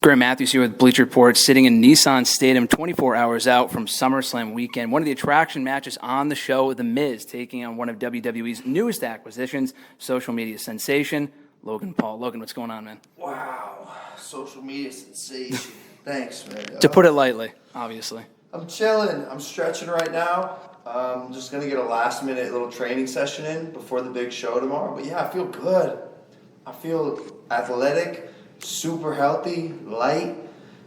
Graham Matthews here with Bleacher Report, sitting in Nissan Stadium 24 hours out from SummerSlam weekend. One of the attraction matches on the show, The Miz taking on one of WWE's newest acquisitions, social media sensation, Logan Paul. Logan, what's going on, man? Wow, social media sensation. Thanks, man. To put it lightly, obviously. I'm chilling. I'm stretching right now. I'm just going to get a last-minute little training session in before the big show tomorrow. But yeah, I feel good. I feel athletic. Super healthy, light,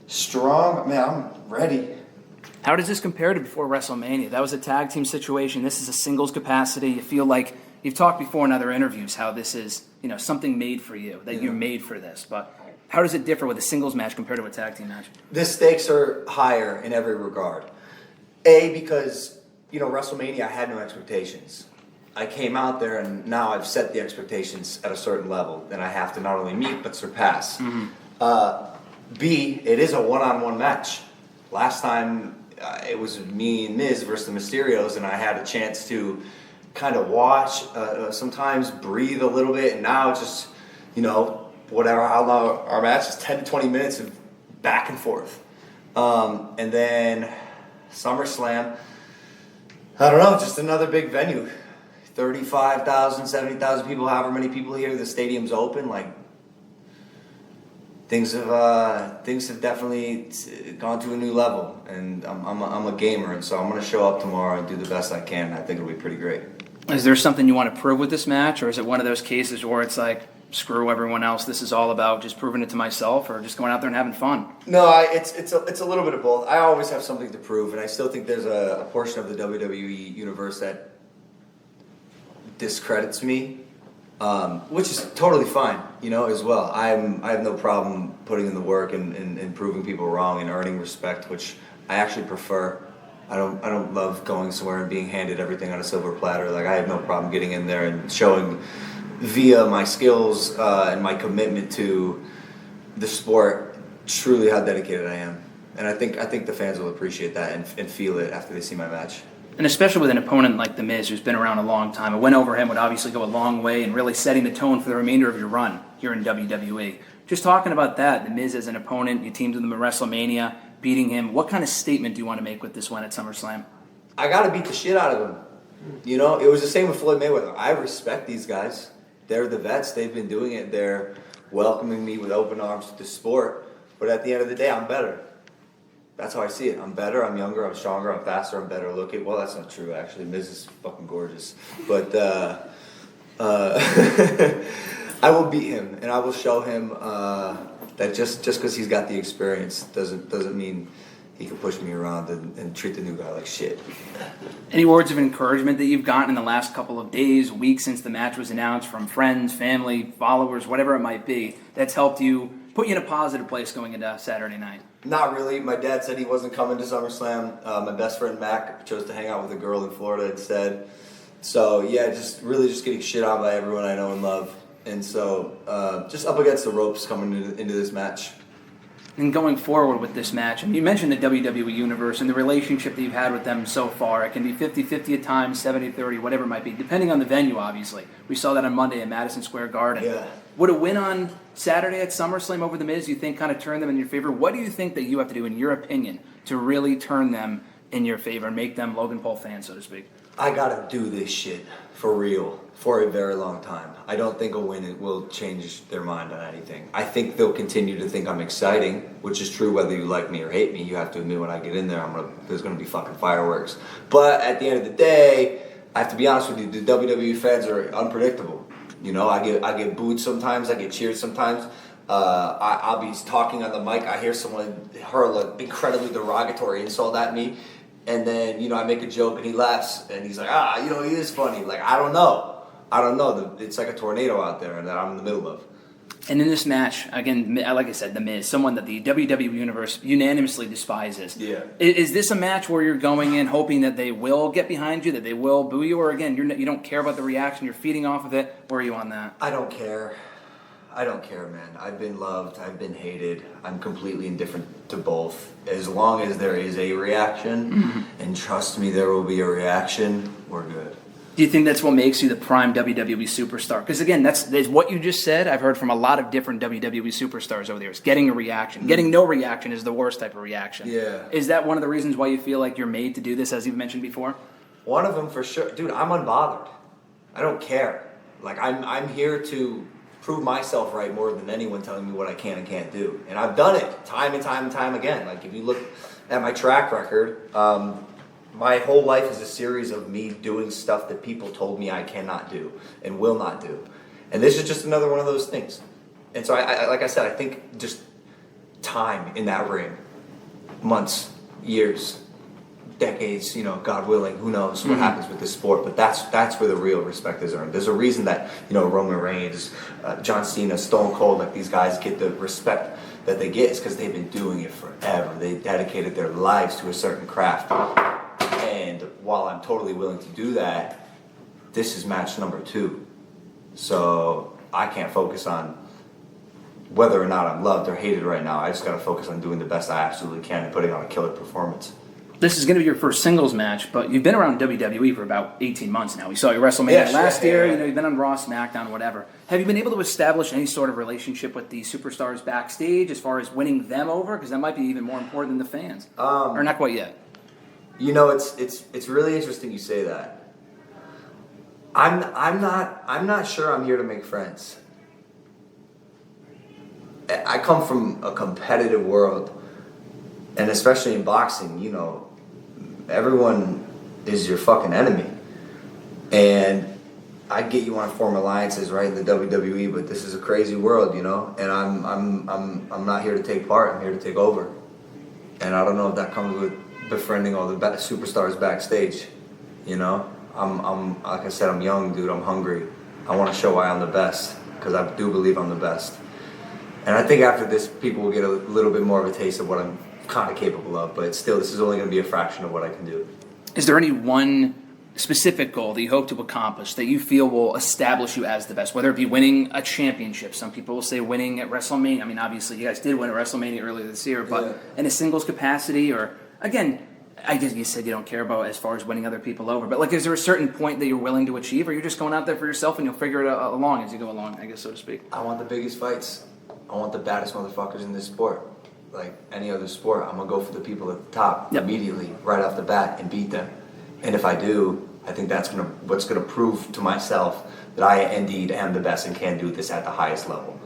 strong. Man, I'm ready. How does this compare to before WrestleMania? That was a tag team situation. This is a singles capacity. You feel like you've talked before in other interviews how this is, something made for you, that you're made for this. But how does it differ with a singles match compared to a tag team match? The stakes are higher in every regard. Because, WrestleMania, I had no expectations. I came out there and now I've set the expectations at a certain level that I have to not only meet but surpass. B, it is a one-on-one match. Last time it was me and Miz versus the Mysterios, and I had a chance to kind of watch, sometimes breathe a little bit, and now it's just, whatever, how long our match is, 10 to 20 minutes of back and forth. And then SummerSlam, I don't know, just another big venue. 35,000, 70,000 people, however many people here, the stadium's open. Things have definitely gone to a new level, and I'm a gamer, and so I'm going to show up tomorrow and do the best I can. I think it'll be pretty great. Is there something you want to prove with this match, or is it one of those cases where it's like, screw everyone else, this is all about just proving it to myself, or just going out there and having fun? No, it's a little bit of both. I always have something to prove, and I still think there's a portion of the WWE universe that discredits me, which is totally fine, as well. I have no problem putting in the work and proving people wrong and earning respect, which I actually prefer. I don't love going somewhere and being handed everything on a silver platter. I have no problem getting in there and showing via my skills and my commitment to the sport truly how dedicated I am. And I think the fans will appreciate that and feel it after they see my match. And especially with an opponent like The Miz, who's been around a long time, a win over him would obviously go a long way in really setting the tone for the remainder of your run here in WWE. Just talking about that, The Miz as an opponent, you teamed with him at WrestleMania, beating him. What kind of statement do you want to make with this win at SummerSlam? I got to beat the shit out of him. It was the same with Floyd Mayweather. I respect these guys. They're the vets. They've been doing it. They're welcoming me with open arms to the sport. But at the end of the day, I'm better. That's how I see it. I'm better, I'm younger, I'm stronger, I'm faster, I'm better looking. Well, that's not true, actually. Miz is fucking gorgeous. But I will beat him, and I will show him that just because he's got the experience doesn't mean he can push me around and treat the new guy like shit. Any words of encouragement that you've gotten in the last couple of days, weeks since the match was announced from friends, family, followers, whatever it might be, that's helped you put you in a positive place going into Saturday night? Not really. My dad said he wasn't coming to SummerSlam. My best friend Mac chose to hang out with a girl in Florida instead. So yeah, just getting shit on by everyone I know and love. And so just up against the ropes coming into this match. And going forward with this match, and you mentioned the WWE Universe and the relationship that you've had with them so far. It can be 50-50 at times, 70-30, whatever it might be, depending on the venue, obviously. We saw that on Monday at Madison Square Garden. Yeah. Would a win on Saturday at SummerSlam over The Miz, you think, kind of turn them in your favor? What do you think that you have to do, in your opinion, to really turn them in your favor and make them Logan Paul fans, so to speak? I gotta do this shit for real for a very long time. I don't think a win will change their mind on anything. I think they'll continue to think I'm exciting, which is true whether you like me or hate me. You have to admit when I get in there, there's gonna be fucking fireworks. But at the end of the day, I have to be honest with you, the WWE fans are unpredictable. I get booed sometimes, I get cheered sometimes. I'll be talking on the mic, I hear someone hurl an incredibly derogatory insult at me, and then, I make a joke and he laughs, and he's like, he is funny. I don't know. It's like a tornado out there that I'm in the middle of. And in this match, again, like I said, The Miz, someone that the WWE Universe unanimously despises. Yeah. Is this a match where you're going in hoping that they will get behind you, that they will boo you, or again, you don't care about the reaction, you're feeding off of it? Where are you on that? I don't care. Man. I've been loved. I've been hated. I'm completely indifferent to both. As long as there is a reaction, and trust me, there will be a reaction, we're good. Do you think that's what makes you the prime WWE superstar? Because again, that's what you just said. I've heard from a lot of different WWE superstars over the years. Getting a reaction, getting no reaction is the worst type of reaction. Yeah. Is that one of the reasons why you feel like you're made to do this, as you've mentioned before? One of them for sure. Dude, I'm unbothered. I don't care. Like, I'm here to prove myself right more than anyone telling me what I can and can't do. And I've done it time and time and time again. Like, if you look at my track record, my whole life is a series of me doing stuff that people told me I cannot do and will not do. And this is just another one of those things. And so, I like I said, I think just time in that ring, months, years, decades, God willing, who knows what happens with this sport. But that's where the real respect is earned. There's a reason that, Roman Reigns, John Cena, Stone Cold, like these guys get the respect that they get is because they've been doing it forever. They dedicated their lives to a certain craft. And while I'm totally willing to do that, this is match number 2. So I can't focus on whether or not I'm loved or hated right now. I just got to focus on doing the best I absolutely can and putting on a killer performance. This is going to be your first singles match, but you've been around WWE for about 18 months now. We saw you WrestleMania last year. You've been on Raw, SmackDown, whatever. Have you been able to establish any sort of relationship with the superstars backstage as far as winning them over? Because that might be even more important than the fans. Or not quite yet. It's really interesting you say that. I'm not sure I'm here to make friends. I come from a competitive world, and especially in boxing, everyone is your fucking enemy. And I get you want to form alliances right in the WWE, but this is a crazy world, and I'm not here to take part. I'm here to take over. And I don't know if that comes with befriending all the superstars backstage. I'm like I said, I'm young, dude. I'm hungry. I want to show why I'm the best, because I do believe I'm the best. And I think after this, people will get a little bit more of a taste of what I'm kind of capable of. But still, this is only going to be a fraction of what I can do. Is there any one specific goal that you hope to accomplish that you feel will establish you as the best, whether it be winning a championship? Some people will say winning at WrestleMania. I mean, obviously, you guys did win at WrestleMania earlier this year, but in a singles capacity, or, again, I guess you said you don't care about as far as winning other people over, but, like, is there a certain point that you're willing to achieve, or you're just going out there for yourself and you'll figure it along as you go along, I guess, so to speak? I want the biggest fights. I want the baddest motherfuckers in this sport. Like any other sport, I'm going to go for the people at the top immediately, right off the bat, and beat them. And if I do, I think that's what's going to prove to myself that I indeed am the best and can do this at the highest level.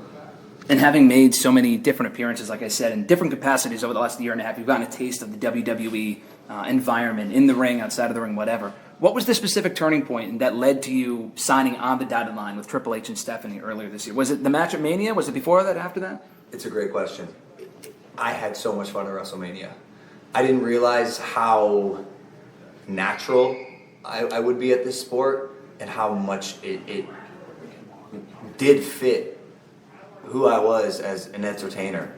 And having made so many different appearances, like I said, in different capacities over the last year and a half, you've gotten a taste of the WWE environment, in the ring, outside of the ring, whatever. What was the specific turning point that led to you signing on the dotted line with Triple H and Stephanie earlier this year? Was it the match at Mania? Was it before that, after that? It's a great question. I had so much fun at WrestleMania. I didn't realize how natural I would be at this sport and how much it did fit who I was as an entertainer.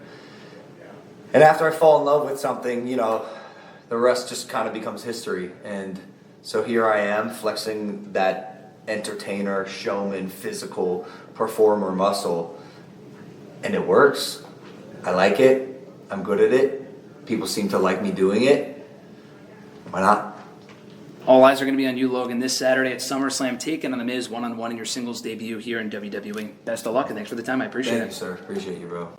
And after I fall in love with something, the rest just kind of becomes history. And so here I am flexing that entertainer, showman, physical performer muscle. And it works. I like it. I'm good at it. People seem to like me doing it. Why not? All eyes are going to be on you, Logan, this Saturday at SummerSlam, taking on The Miz one-on-one in your singles debut here in WWE. Best of luck, and thanks for the time. I appreciate it. Thank you, sir. Appreciate you, bro.